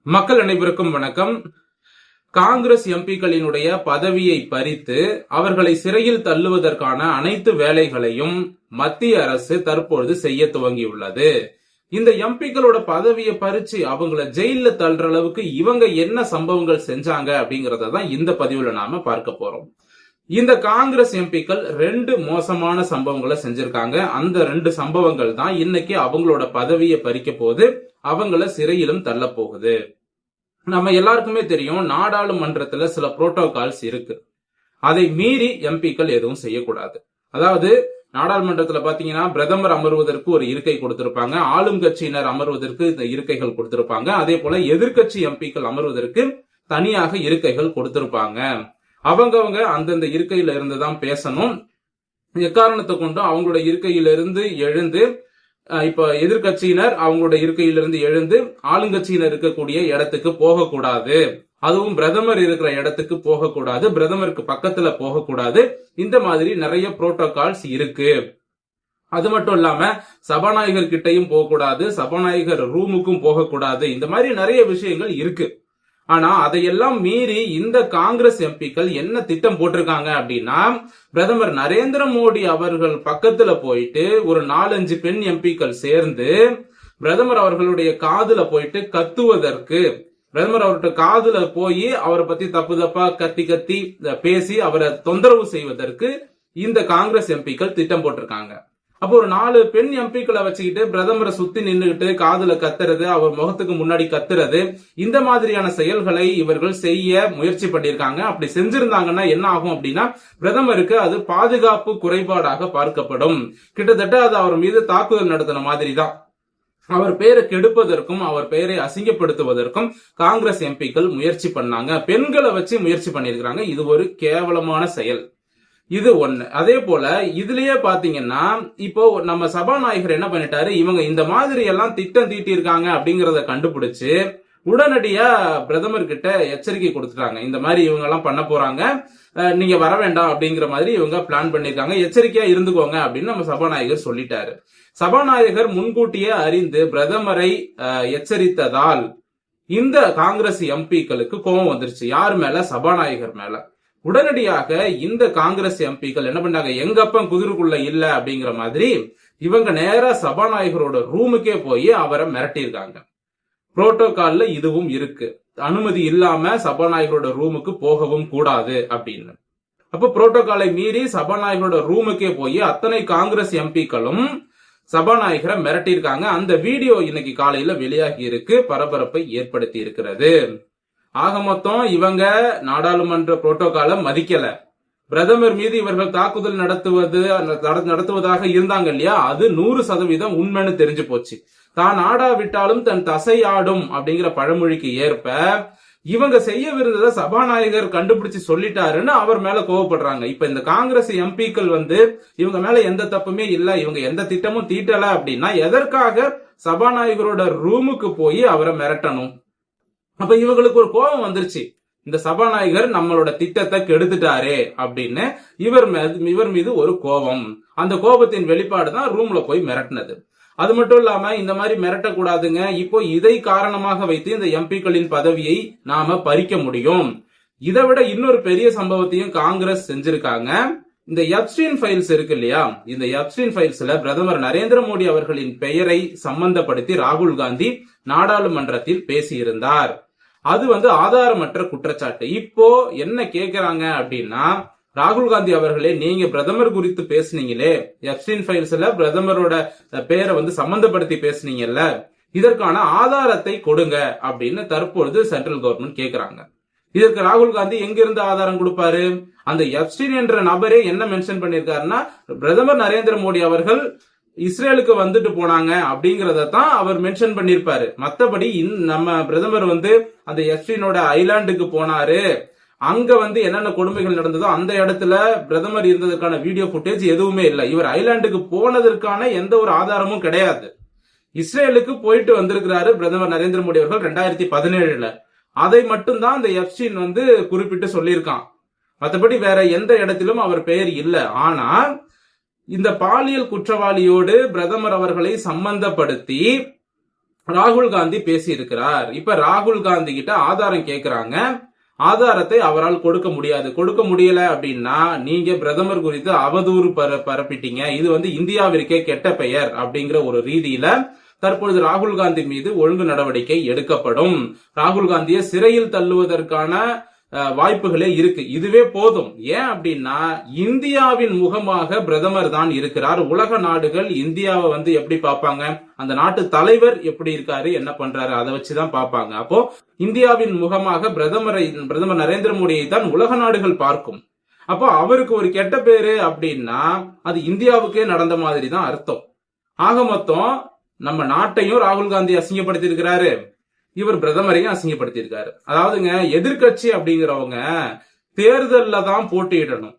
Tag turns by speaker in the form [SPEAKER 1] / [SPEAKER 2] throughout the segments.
[SPEAKER 1] மக்கள் அனைவருக்கும் வணக்கம். காங்கிரஸ் எம்பிக்களினுடைய பதவியை பறித்து அவர்களை சிறையில் தள்ளுவதற்கான அனைத்து வேலைகளையும் மத்திய அரசு தற்பொழுது செய்ய துவங்கியுள்ளது. இந்த எம்பிக்களோட பதவியை பறிச்சு அவங்கள ஜெயில தள்ளுற அளவுக்கு இவங்க என்ன சம்பவங்கள் செஞ்சாங்க அப்படிங்கறத தான் இந்த பதிவுல நாம பார்க்க போறோம். இந்த காங்கிரஸ் எம்பிக்கள் ரெண்டு மோசமான சம்பவங்களை செஞ்சிருக்காங்க. அந்த ரெண்டு சம்பவங்கள் தான் இன்னைக்கு அவங்களோட பதவியை பறிக்க போது அவங்கள சிறையிலும் தள்ள போகுது. நம்ம எல்லாருக்குமே தெரியும், நாடாளுமன்றத்துல சில புரோட்டோகால்ஸ் இருக்கு. அதை மீறி எம்பிக்கள் எதுவும் செய்யக்கூடாது. அதாவது நாடாளுமன்றத்துல பாத்தீங்கன்னா பிரதமர் அமர்வதற்கு ஒரு இருக்கை கொடுத்திருப்பாங்க, ஆளும் கட்சியினர் அமர்வதற்கு இந்த இருக்கைகள் கொடுத்திருப்பாங்க, அதே போல எதிர்கட்சி எம்பிக்கள் அமர்வதற்கு தனியாக இருக்கைகள் கொடுத்திருப்பாங்க. அவங்கவங்க அந்தந்த இருக்கையில இருந்துதான் பேசணும். எக்காரணத்தை கொண்டும் அவங்களோட இருக்கையிலிருந்து எழுந்து இப்ப எதிர்கட்சியினர் அவங்களோட இருக்கையிலிருந்து எழுந்து ஆளுங்கட்சியினர் இருக்கக்கூடிய இடத்துக்கு போகக்கூடாது. அதுவும் பிரதமர் இருக்கிற இடத்துக்கு போகக்கூடாது, பிரதமருக்கு பக்கத்துல போகக்கூடாது. இந்த மாதிரி நிறைய புரோட்டோகால்ஸ் இருக்கு. அது மட்டும் இல்லாம சபாநாயகர் கிட்டையும் போகக்கூடாது, சபாநாயகர் ரூமுக்கும் போகக்கூடாது. இந்த மாதிரி நிறைய விஷயங்கள் இருக்கு. ஆனா அதையெல்லாம் மீறி இந்த காங்கிரஸ் எம்பிக்கள் என்ன திட்டம் போட்டிருக்காங்க அப்படின்னா, பிரதமர் நரேந்திர மோடி அவர்கள் பக்கத்துல போயிட்டு ஒரு 4-5 பெண் எம்பிக்கள் சேர்ந்து பிரதமர் அவர்களுடைய காதுல போயிட்டு கத்துவதற்கு, பிரதமர் அவர்கிட்ட காதுல போய் அவரை பத்தி தப்பு தப்பா கத்தி கத்தி பேசி அவரை தொந்தரவு செய்வதற்கு இந்த காங்கிரஸ் எம்பிக்கள் திட்டம் போட்டிருக்காங்க. அப்போ ஒரு 4 பெண் எம்பிக்களை வச்சுக்கிட்டு பிரதமரை சுத்தி நின்றுகிட்டு காதுல கத்துறது, அவர் முகத்துக்கு முன்னாடி கத்துறது, இந்த மாதிரியான செயல்களை இவர்கள் செய்ய முயற்சி பண்ணிருக்காங்க. அப்படி செஞ்சிருந்தாங்கன்னா என்ன ஆகும் அப்படின்னா, பிரதமருக்கு அது பாதுகாப்பு குறைபாடாக பார்க்கப்படும். கிட்டத்தட்ட அது அவர் மீது தாக்குதல் நடத்தின மாதிரி தான். அவர் பெயரை கெடுப்பதற்கும் அவர் பெயரை அசிங்கப்படுத்துவதற்கும் காங்கிரஸ் எம்பிக்கள் முயற்சி பண்ணாங்க. பெண்களை வச்சு முயற்சி பண்ணிருக்காங்க. இது ஒரு கேவலமான செயல். இது ஒண்ணு. அதே போல இதுலயே பாத்தீங்கன்னா, இப்போ நம்ம சபாநாயகர் என்ன பண்ணிட்டாரு, இவங்க இந்த மாதிரி எல்லாம் திட்டம் தீட்டி இருக்காங்க அப்படிங்கறத கண்டுபிடிச்சு உடனடியா பிரதமர் கிட்ட எச்சரிக்கை கொடுத்துட்டாங்க. இந்த மாதிரி இவங்க எல்லாம் பண்ண போறாங்க, நீங்க வர வேண்டாம் அப்படிங்கிற மாதிரி இவங்க பிளான் பண்ணிருக்காங்க, எச்சரிக்கையா இருந்துக்கோங்க அப்படின்னு நம்ம சபாநாயகர் சொல்லிட்டாரு. சபாநாயகர் முன்கூட்டியே அறிந்து பிரதமரை எச்சரித்ததால் இந்த காங்கிரஸ் எம்பிக்களுக்கு கோபம் வந்துருச்சு. யார் மேல? சபாநாயகர் மேல. உடனடியாக இந்த காங்கிரஸ் எம்பிக்கள் என்ன பண்ணாங்க, எங்க அப்பன் குதிரைக்குள்ள இல்ல அப்படிங்கிற மாதிரி இவங்க நேரா சபாநாயகரோட ரூமுக்கே போய் அவரை மிரட்டியிருக்காங்க. புரோட்டோகால்ல இதுவும் இருக்கு, அனுமதி இல்லாம சபாநாயகரோட ரூமுக்கு போகவும் கூடாது அப்படின்னு. அப்ப புரோட்டோகாலை மீறி சபாநாயகரோட ரூமுக்கே போய் அத்தனை காங்கிரஸ் எம்பிக்களும் சபாநாயகரை மிரட்டியிருக்காங்க. அந்த வீடியோ இன்னைக்கு காலையில வெளியாகி இருக்கு, பரபரப்பை ஏற்படுத்தி இருக்கிறது. ஆக மொத்தம் இவங்க நாடாளுமன்ற புரோட்டோகாலை மதிக்கல. பிரதமர் மீது இவர்கள் தாக்குதல் நடத்துவதாக இருந்தாங்க இல்லையா, அது 100% உண்மைன்னு தெரிஞ்சு போச்சு. தான் ஆடாவிட்டாலும் தன் தசை ஆடும் அப்படிங்கிற பழமொழிக்கு ஏற்ப இவங்க செய்யவிருந்ததை சபாநாயகர் கண்டுபிடிச்சு சொல்லிட்டாருன்னு அவர் மேல கோவப்படுறாங்க. இப்ப இந்த காங்கிரஸ் எம்பிக்கள் இவங்க மேல எந்த தப்புமே இல்ல, இவங்க எந்த திட்டமும் தீட்டல அப்படின்னா எதற்காக சபாநாயகரோட ரூமுக்கு போய் அவரை மிரட்டணும்? அப்ப இவங்களுக்கு ஒரு கோபம் வந்துருச்சு, இந்த சபாநாயகர் நம்மளோட திட்டத்தை கெடுத்துட்டாரே அப்படின்னு இவர் மீது ஒரு கோபம். அந்த கோபத்தின் வெளிப்பாடு தான் ரூம்ல போய் மிரட்டினது. அது மட்டும் இல்லாம இந்த மாதிரி மிரட்டக்கூடாதுங்க, இப்போ இதை காரணமாக வைத்து இந்த எம்பிக்களின் பதவியை நாம பறிக்க முடியும். இதை விட இன்னொரு பெரிய சம்பவத்தையும் காங்கிரஸ் செஞ்சிருக்காங்க. இந்த எப்ஸ்டீன் ஃபைல்ஸ் இருக்கு இல்லையா, இந்த எப்ஸ்டீன் ஃபைல்ஸ்ல பிரதமர் நரேந்திர மோடி அவர்களின் பெயரை சம்பந்தப்படுத்தி ராகுல் காந்தி நாடாளுமன்றத்தில் பேசியிருந்தார். அது ஆதாரமற்ற குற்றச்சாட்டு. இப்போ என்ன கேக்குறாங்க அப்படின்னா, ராகுல் காந்தி அவர்களே, நீங்க பிரதமர் குறித்து பேசுனீங்களே, எப்ஸ்டீன் ஃபைல்ஸ்ல பிரதமரோட பெயரை சம்பந்தப்படுத்தி பேசுனீங்கல்ல, இதற்கான ஆதாரத்தை கொடுங்க அப்படின்னு தற்பொழுது சென்ட்ரல் கவர்மெண்ட் கேக்குறாங்க. இதற்கு ராகுல் காந்தி எங்கிருந்து ஆதாரம் கொடுப்பாரு? அந்த எப்ஸ்டீன் என்ற நபரே என்ன மென்ஷன் பண்ணிருக்காருன்னா, பிரதமர் நரேந்திர மோடி அவர்கள் இஸ்ரேலுக்கு வந்துட்டு போனாங்க அப்படிங்கறத தான் அவர் மென்ஷன் பண்ணிருப்பாரு. மத்தபடி நம்ம பிரதமர் அந்த எப்ஸ்டீனோட ஐலாண்டுக்கு போனாரு, அங்க என்னென்ன கொடுமைகள் நடந்ததோ அந்த இடத்துல பிரதமர் இருந்ததற்கான வீடியோ புட்டேஜ் எதுவுமே இல்ல. இவர் ஐலாண்டுக்கு போனதற்கான எந்த ஒரு ஆதாரமும் கிடையாது. இஸ்ரேலுக்கு போயிட்டு வந்திருக்கிறாரு பிரதமர் நரேந்திர மோடி அவர்கள் 2017. அதை மட்டும்தான் அந்த எப்ஸ்டீன் குறிப்பிட்டு சொல்லியிருக்கான். மற்றபடி வேற எந்த இடத்திலும் அவர் பெயர் இல்ல. ஆனா இந்த பாலியல் குற்றவாளியோடு பிரதமர் அவர்களை சம்பந்தப்படுத்தி ராகுல் காந்தி பேசி இருக்கிறார். இப்ப ராகுல் காந்தி கிட்ட ஆதாரம் கேக்குறாங்க. ஆதாரத்தை அவரால் கொடுக்க முடியல அப்படின்னா நீங்க பிரதமர் குறித்து அவதூறு பரப்பிட்டீங்க, இது இந்தியாவிற்கே கெட்ட பெயர் அப்படிங்கிற ஒரு ரீதியில தற்பொழுது ராகுல் காந்தி மீது ஒழுங்கு நடவடிக்கை எடுக்கப்படும். ராகுல் காந்தியை சிறையில் தள்ளுவதற்கான வாய்ப்புகளே இருக்கு. இதுவே போதும். ஏன் அப்படின்னா இந்தியாவின் முகமாக பிரதமர் தான் இருக்கிறார். உலக நாடுகள் இந்தியாவை எப்படி பார்ப்பாங்க, அந்த நாட்டு தலைவர் எப்படி இருக்காரு, என்ன பண்றாரு, அதை வச்சுதான் பார்ப்பாங்க. அப்போ இந்தியாவின் முகமாக பிரதமர் நரேந்திர மோடியை தான் உலக நாடுகள் பார்க்கும். அப்போ அவருக்கு ஒரு கெட்ட பேரு அப்படின்னா அது இந்தியாவுக்கே நடந்த மாதிரி தான் அர்த்தம். ஆக மொத்தம் நம்ம நாட்டையும் ராகுல் காந்தி அசிங்கப்படுத்தி இருக்கிறாரு, இவர் பிரதமரையும் அசிங்கப்படுத்தியிருக்காரு. அதாவதுங்க, எதிர்கட்சி அப்படிங்கிறவங்க தேர்தல்ல தான் போட்டியிடணும்,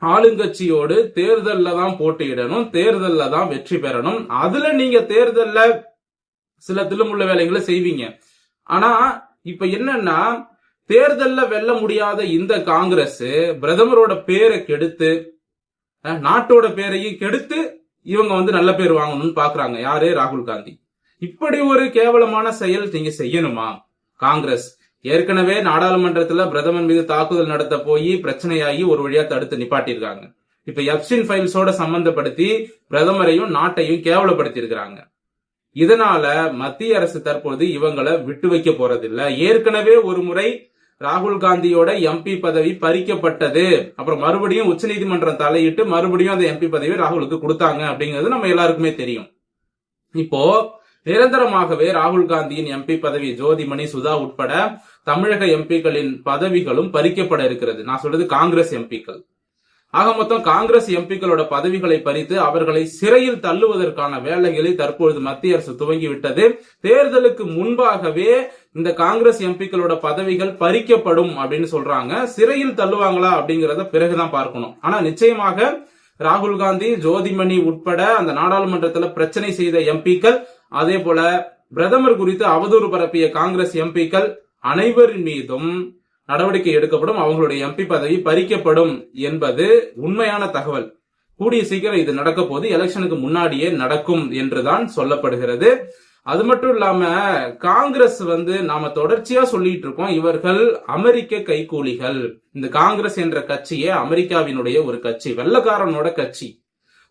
[SPEAKER 1] ஆளுங்கட்சியோடு தேர்தல்ல தான் போட்டியிடணும், தேர்தல்ல தான் வெற்றி பெறணும். அதுல நீங்க தேர்தல்ல சில தில்லுமுள்ள வேலைகளை செய்வீங்க. ஆனா இப்ப என்னன்னா, தேர்தல்ல வெல்ல முடியாத இந்த காங்கிரஸ் பிரதமரோட பேரை கெடுத்து நாட்டோட பேரையும் கெடுத்து இவங்க நல்ல பேர் வாங்கணும்னு பாக்குறாங்க. யாரு? ராகுல் காந்தி. இப்படி ஒரு கேவலமான செயல் நீங்க செய்யணுமா? காங்கிரஸ் ஏற்கனவே நாடாளுமன்றத்துல பிரதமர் மீது தாக்குதல் நடத்த போய் பிரச்சனையாகி ஒரு வழியா தடுத்து நிப்பாட்டிருக்காங்க. இப்ப எப்ஸ்டீன் ஃபைல்ஸோட சம்பந்தப்படுத்தி பிரதமரையும் நாட்டையும் கேவலப்படுத்தி இருக்கிறாங்க. இதனால மத்திய அரசு தற்போது இவங்களை விட்டு வைக்க போறதில்ல. ஏற்கனவே ஒரு முறை ராகுல் காந்தியோட எம்பி பதவி பறிக்கப்பட்டது. அப்புறம் மறுபடியும் உச்சநீதிமன்றம் தலையிட்டு மறுபடியும் அந்த எம்பி பதவி ராகுலுக்கு கொடுத்தாங்க அப்படிங்கிறது நம்ம எல்லாருக்குமே தெரியும். இப்போ நிரந்தரமாகவே ராகுல் காந்தியின் எம்பி பதவி, ஜோதிமணி, சுதா உட்பட தமிழக எம்பிக்களின் பதவிகளும் பறிக்கப்பட இருக்கிறது. நான் சொல்றது காங்கிரஸ் எம்பிக்கள். ஆக மொத்தம் காங்கிரஸ் எம்பிக்களோட பதவிகளை பறித்து அவர்களை சிறையில் தள்ளுவதற்கான வேலைகளை தற்பொழுது மத்திய அரசு துவங்கிவிட்டது. தேர்தலுக்கு முன்பாகவே இந்த காங்கிரஸ் எம்பிக்களோட பதவிகள் பறிக்கப்படும் அப்படின்னு சொல்றாங்க. சிறையில் தள்ளுவாங்களா அப்படிங்கறத பிறகுதான் பார்க்கணும். ஆனா நிச்சயமாக ராகுல் காந்தி, ஜோதிமணி உட்பட அந்த நாடாளுமன்றத்தில் பிரச்சனை செய்த எம்பிக்கள், அதே போல பிரதமர் குறித்து அவதூறு பரப்பிய காங்கிரஸ் எம்பிக்கள் அனைவரின் மீதும் நடவடிக்கை எடுக்கப்படும். அவங்களுடைய எம்பி பதவி பறிக்கப்படும் என்பது உண்மையான தகவல். கூடிய சீக்கிரம் இது நடக்க போது, எலெக்ஷனுக்கு முன்னாடியே நடக்கும் என்றுதான் சொல்லப்படுகிறது. அது மட்டும் இல்லாம காங்கிரஸ் நாம தொடர்ச்சியா சொல்லிட்டு இருக்கோம், இவர்கள் அமெரிக்க கைக்கூலிகள். இந்த காங்கிரஸ் என்ற கட்சியே அமெரிக்காவினுடைய ஒரு கட்சி, வெள்ளக்காரனோட கட்சி.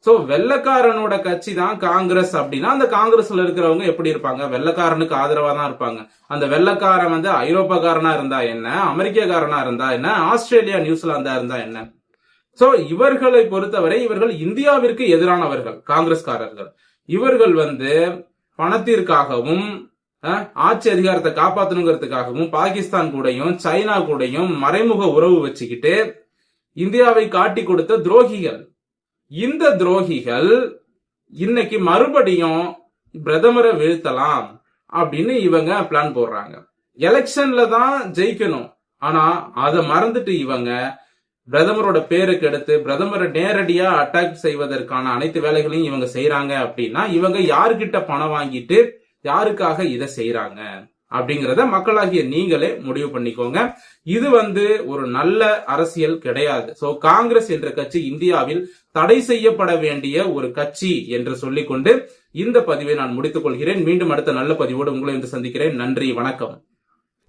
[SPEAKER 1] சோ வெள்ளக்காரனோட கட்சி தான் காங்கிரஸ் அப்படின்னா அந்த காங்கிரஸ்ல இருக்கிறவங்க எப்படி இருப்பாங்க? வெள்ளக்காரனுக்கு ஆதரவா தான் இருப்பாங்க. அந்த வெள்ளக்காரன் ஐரோப்பாக்காரனா இருந்தா என்ன, அமெரிக்காக்காரனா இருந்தா என்ன, ஆஸ்திரேலியா, நியூசிலாந்தா இருந்தா என்ன? சோ இவர்களை பொறுத்தவரை இவர்கள் இந்தியாவிற்கு எதிரானவர்கள், காங்கிரஸ்காரர்கள். இவர்கள் பணத்திற்காகவும் ஆட்சி அதிகாரத்தை காப்பாற்றணுங்கிறதுக்காகவும் பாகிஸ்தான் கூடயும் சைனா கூடயும் மறைமுக உறவு வச்சுக்கிட்டு இந்தியாவை காட்டி கொடுத்த துரோகிகள். இந்த துரோகிகள் இன்னைக்கு மறுபடியும் பிரதமரை வீழ்த்தலாம் அப்படின்னு இவங்க பிளான் போடுறாங்க. எலெக்ஷன்ல தான் ஜெயிக்கணும், ஆனா அதை மறந்துட்டு இவங்க பிரதமரோட பேருக்கு எடுத்து பிரதமரை நேரடியா அட்டாக் செய்வதற்கான அனைத்து வேலைகளையும் இவங்க செய்யறாங்க. அப்படின்னா இவங்க யாருக்கிட்ட பணம் வாங்கிட்டு யாருக்காக இதை செய்யறாங்க அப்படிங்கறத மக்களாகிய நீங்களே முடிவு பண்ணிக்கோங்க. இது ஒரு நல்ல அரசியல் கிடையாது. சோ காங்கிரஸ் என்ற கட்சி இந்தியாவில் தடை செய்யப்பட வேண்டிய ஒரு கட்சி என்று சொல்லிக்கொண்டு இந்த பதிவை நான் முடித்துக் கொள்கிறேன். மீண்டும் அடுத்த நல்ல பதிவோடு உங்களை சந்திக்கிறேன். நன்றி, வணக்கம்.